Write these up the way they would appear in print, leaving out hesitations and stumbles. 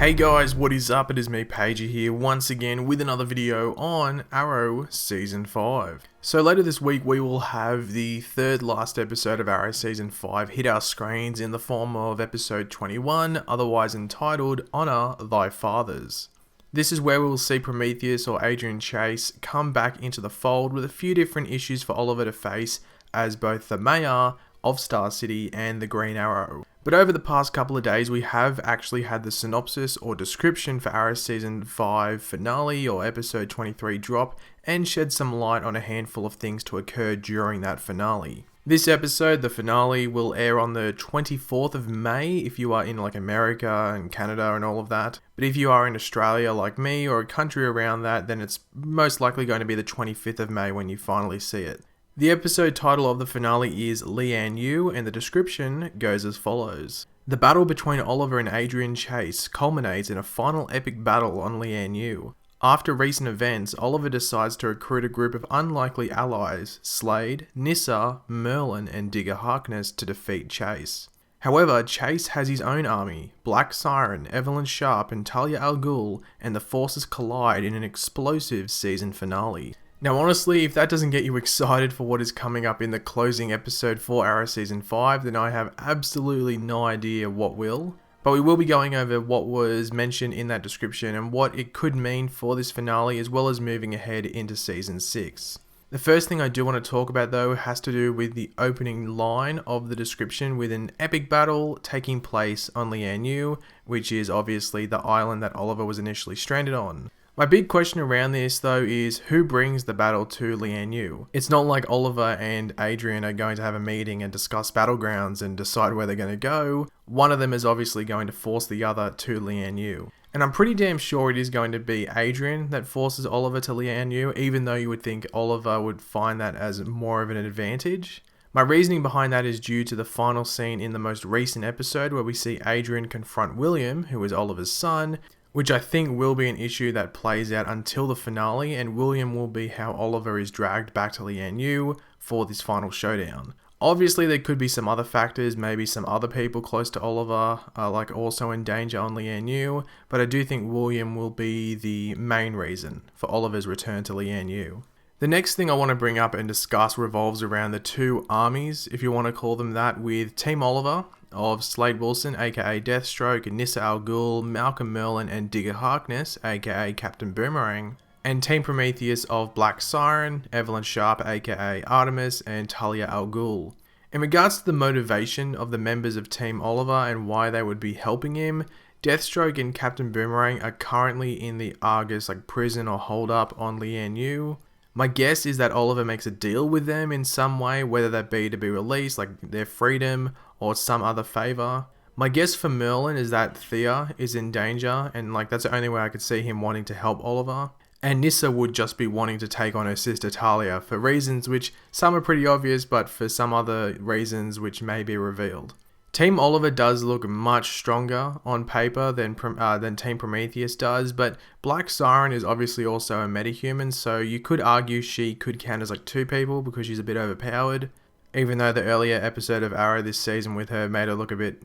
Hey guys, what is up? It is me, Pagey here, once again with another video on Arrow Season 5. So later this week we will have the third last episode of Arrow Season 5 hit our screens in the form of episode 21, otherwise entitled Honor Thy Fathers. This is where we will see Prometheus or Adrian Chase come back into the fold with a few different issues for Oliver to face as both the mayor of Star City and the Green Arrow. But over the past couple of days, we have actually had the synopsis or description for Arrow Season 5 finale or episode 23 drop and shed some light on a handful of things to occur during that finale. This episode, the finale, will air on the 24th of May if you are in like America and Canada and all of that. But if you are in Australia like me or a country around that, then it's most likely going to be the 25th of May when you finally see it. The episode title of the finale is Lian Yu, and the description goes as follows. The battle between Oliver and Adrian Chase culminates in a final epic battle on Lian Yu. After recent events, Oliver decides to recruit a group of unlikely allies, Slade, Nyssa, Merlin, and Digger Harkness to defeat Chase. However, Chase has his own army, Black Siren, Evelyn Sharp, and Talia al Ghul, and the forces collide in an explosive season finale. Now honestly, if that doesn't get you excited for what is coming up in the closing episode for Arrow Season 5, then I have absolutely no idea what will. But we will be going over what was mentioned in that description and what it could mean for this finale, as well as moving ahead into Season 6. The first thing I do want to talk about though has to do with the opening line of the description, with an epic battle taking place on Lian Yu, which is obviously the island that Oliver was initially stranded on. My big question around this though is who brings the battle to Lian Yu? It's not like Oliver and Adrian are going to have a meeting and discuss battlegrounds and decide where they're going to go. One of them is obviously going to force the other to Lian Yu. And I'm pretty damn sure it is going to be Adrian that forces Oliver to Lian Yu, even though you would think Oliver would find that as more of an advantage. My reasoning behind that is due to the final scene in the most recent episode where we see Adrian confront William, who is Oliver's son, which I think will be an issue that plays out until the finale, and William will be how Oliver is dragged back to Lian Yu for this final showdown. Obviously there could be some other factors, maybe some other people close to Oliver are like also in danger on Lian Yu, but I do think William will be the main reason for Oliver's return to Lian Yu. The next thing I want to bring up and discuss revolves around the two armies, if you want to call them that, with Team Oliver of Slade Wilson, aka Deathstroke, Nyssa al Ghul, Malcolm Merlin, and Digger Harkness, aka Captain Boomerang, and Team Prometheus of Black Siren, Evelyn Sharp, aka Artemis, and Talia al Ghul. In regards to the motivation of the members of Team Oliver and why they would be helping him, Deathstroke and Captain Boomerang are currently in the Argus prison or hold up on Lian Yu. My guess is that Oliver makes a deal with them in some way, whether that be to be released, like their freedom, or some other favour. My guess for Merlin is that Thea is in danger, and that's the only way I could see him wanting to help Oliver. And Nyssa would just be wanting to take on her sister Talia for reasons which some are pretty obvious, but for some other reasons which may be revealed. Team Oliver does look much stronger on paper than Team Prometheus does, but Black Siren is obviously also a metahuman, so you could argue she could count as two people because she's a bit overpowered, even though the earlier episode of Arrow this season with her made her look a bit,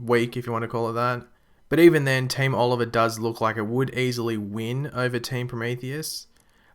weak, if you want to call it that. But even then, Team Oliver does look like it would easily win over Team Prometheus.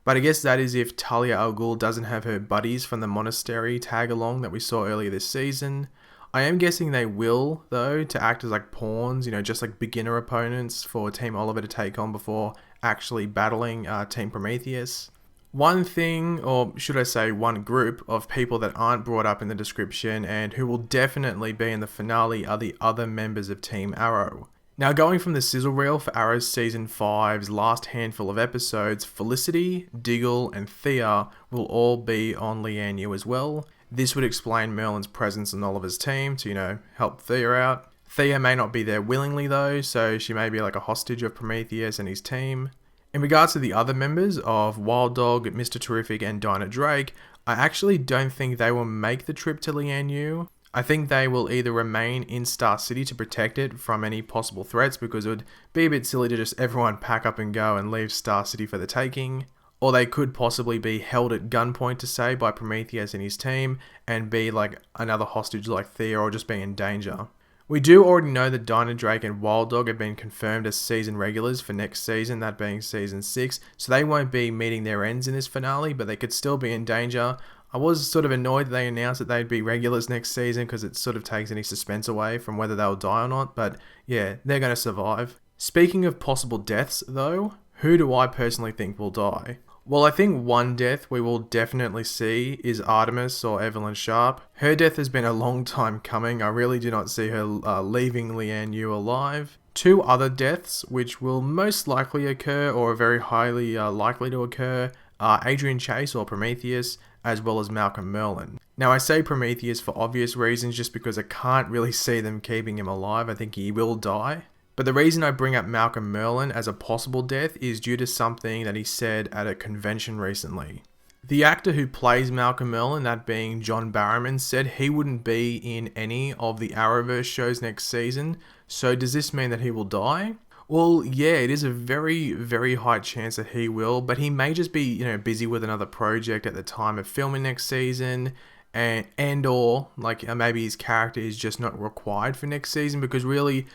But I guess that is if Talia al Ghul doesn't have her buddies from the monastery tag along that we saw earlier this season. I am guessing they will, though, to act as pawns, just beginner opponents for Team Oliver to take on before actually battling Team Prometheus. One thing, or should I say one group of people that aren't brought up in the description and who will definitely be in the finale are the other members of Team Arrow. Now, going from the sizzle reel for Arrow Season 5's last handful of episodes, Felicity, Diggle, and Thea will all be on Lian Yu as well. This would explain Merlin's presence in Oliver's team to, help Thea out. Thea may not be there willingly though, so she may be a hostage of Prometheus and his team. In regards to the other members of Wild Dog, Mr. Terrific, and Dinah Drake, I actually don't think they will make the trip to Lian Yu. I think they will either remain in Star City to protect it from any possible threats, because it would be a bit silly to just everyone pack up and go and leave Star City for the taking. Or they could possibly be held at gunpoint to say by Prometheus and his team and be another hostage like Thea, or just be in danger. We do already know that Dinah, Drake and Wild Dog have been confirmed as season regulars for next season, that being season 6, so they won't be meeting their ends in this finale, but they could still be in danger. I was sort of annoyed that they announced that they'd be regulars next season because it sort of takes any suspense away from whether they'll die or not, but yeah, they're going to survive. Speaking of possible deaths though, who do I personally think will die? Well, I think one death we will definitely see is Artemis or Evelyn Sharp. Her death has been a long time coming. I really do not see her leaving Leanne Yu alive. Two other deaths, which will most likely occur or are very highly likely to occur, are Adrian Chase or Prometheus, as well as Malcolm Merlyn. Now, I say Prometheus for obvious reasons, just because I can't really see them keeping him alive. I think he will die. But the reason I bring up Malcolm Merlyn as a possible death is due to something that he said at a convention recently. The actor who plays Malcolm Merlyn, that being John Barrowman, said he wouldn't be in any of the Arrowverse shows next season. So does this mean that he will die? Well, yeah, it is a very, very high chance that he will, but he may just be, busy with another project at the time of filming next season, and or maybe his character is just not required for next season, because really,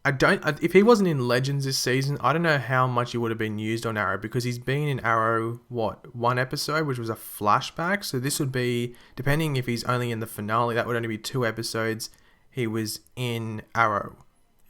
if he wasn't in Legends this season, I don't know how much he would have been used on Arrow, because he's been in Arrow, one episode, which was a flashback. So this would be, depending if he's only in the finale, that would only be 2 episodes he was in Arrow,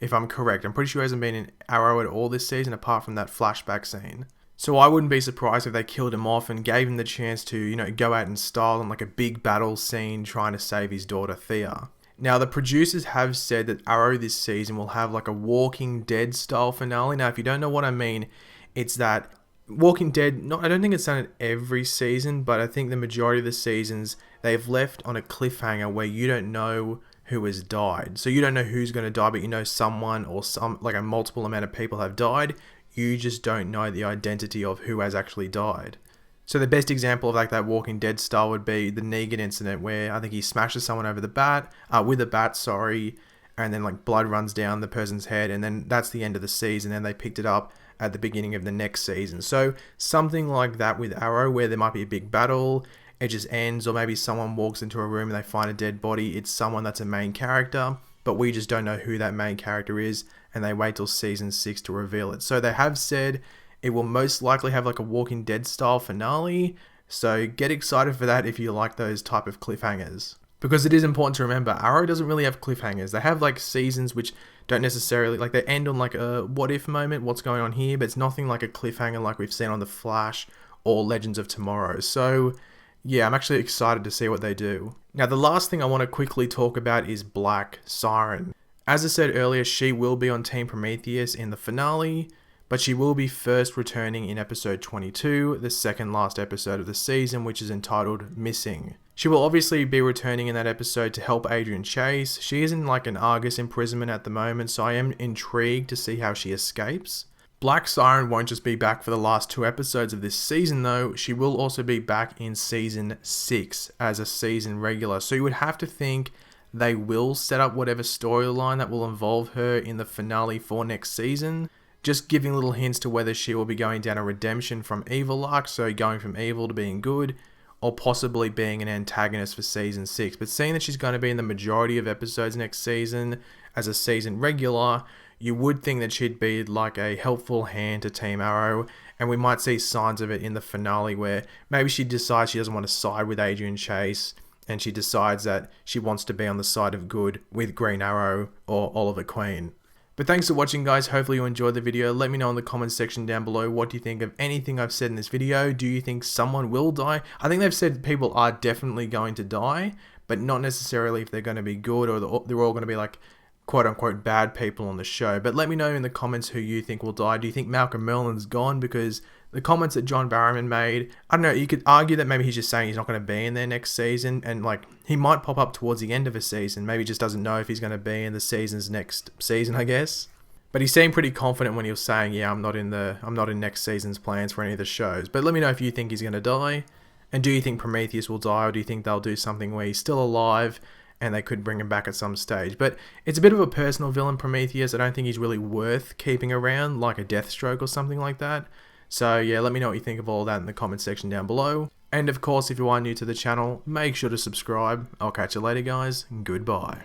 if I'm correct. I'm pretty sure he hasn't been in Arrow at all this season, apart from that flashback scene. So I wouldn't be surprised if they killed him off and gave him the chance to, go out in style in like a big battle scene trying to save his daughter Thea. Now, the producers have said that Arrow this season will have like a Walking Dead style finale. Now, if you don't know what I mean, it's that Walking Dead, I don't think it's done it every season, but I think the majority of the seasons, they've left on a cliffhanger where you don't know who has died. So you don't know who's going to die, but you know someone or a multiple amount of people have died. You just don't know the identity of who has actually died. So the best example of that Walking Dead style would be the Negan incident, where I think he smashes someone over the bat, with a bat, and then blood runs down the person's head, and then that's the end of the season, and they picked it up at the beginning of the next season. So something like that with Arrow, where there might be a big battle, it just ends, or maybe someone walks into a room and they find a dead body. It's someone that's a main character, but we just don't know who that main character is, and they wait till season 6 to reveal it. So they have said it will most likely have a Walking Dead style finale, so get excited for that if you like those type of cliffhangers. Because it is important to remember, Arrow doesn't really have cliffhangers. They have seasons which don't necessarily, they end on a what if moment, what's going on here, but it's nothing like a cliffhanger like we've seen on The Flash or Legends of Tomorrow. So yeah, I'm actually excited to see what they do. Now, the last thing I want to quickly talk about is Black Siren. As I said earlier, she will be on Team Prometheus in the finale, but she will be first returning in episode 22, the second last episode of the season, which is entitled Missing. She will obviously be returning in that episode to help Adrian Chase. She is in an Argus imprisonment at the moment, so I am intrigued to see how she escapes. Black Siren won't just be back for the last 2 episodes of this season though, she will also be back in season 6 as a season regular. So you would have to think they will set up whatever storyline that will involve her in the finale for next season. Just giving little hints to whether she will be going down a redemption from evil arc, so going from evil to being good, or possibly being an antagonist for season 6. But seeing that she's going to be in the majority of episodes next season as a season regular, you would think that she'd be a helpful hand to Team Arrow, and we might see signs of it in the finale where maybe she decides she doesn't want to side with Adrian Chase, and she decides that she wants to be on the side of good with Green Arrow or Oliver Queen. But thanks for watching, guys. Hopefully you enjoyed the video. Let me know in the comments section down below, what do you think of anything I've said in this video? Do you think someone will die? I think they've said people are definitely going to die, but not necessarily if they're going to be good or they're all going to be quote-unquote bad people on the show. But let me know in the comments who you think will die. Do you think Malcolm Merlyn's gone? Because the comments that John Barrowman made, I don't know, you could argue that maybe he's just saying he's not going to be in there next season, and he might pop up towards the end of a season. Maybe he just doesn't know if he's going to be in the season's next season, I guess. But he seemed pretty confident when he was saying, yeah, I'm not in next season's plans for any of the shows. But let me know if you think he's going to die, and do you think Prometheus will die, or do you think they'll do something where he's still alive and they could bring him back at some stage? But it's a bit of a personal villain, Prometheus. I don't think he's really worth keeping around, like a Deathstroke or something like that. So yeah, let me know what you think of all that in the comment section down below. And of course, if you are new to the channel, make sure to subscribe. I'll catch you later, guys. Goodbye.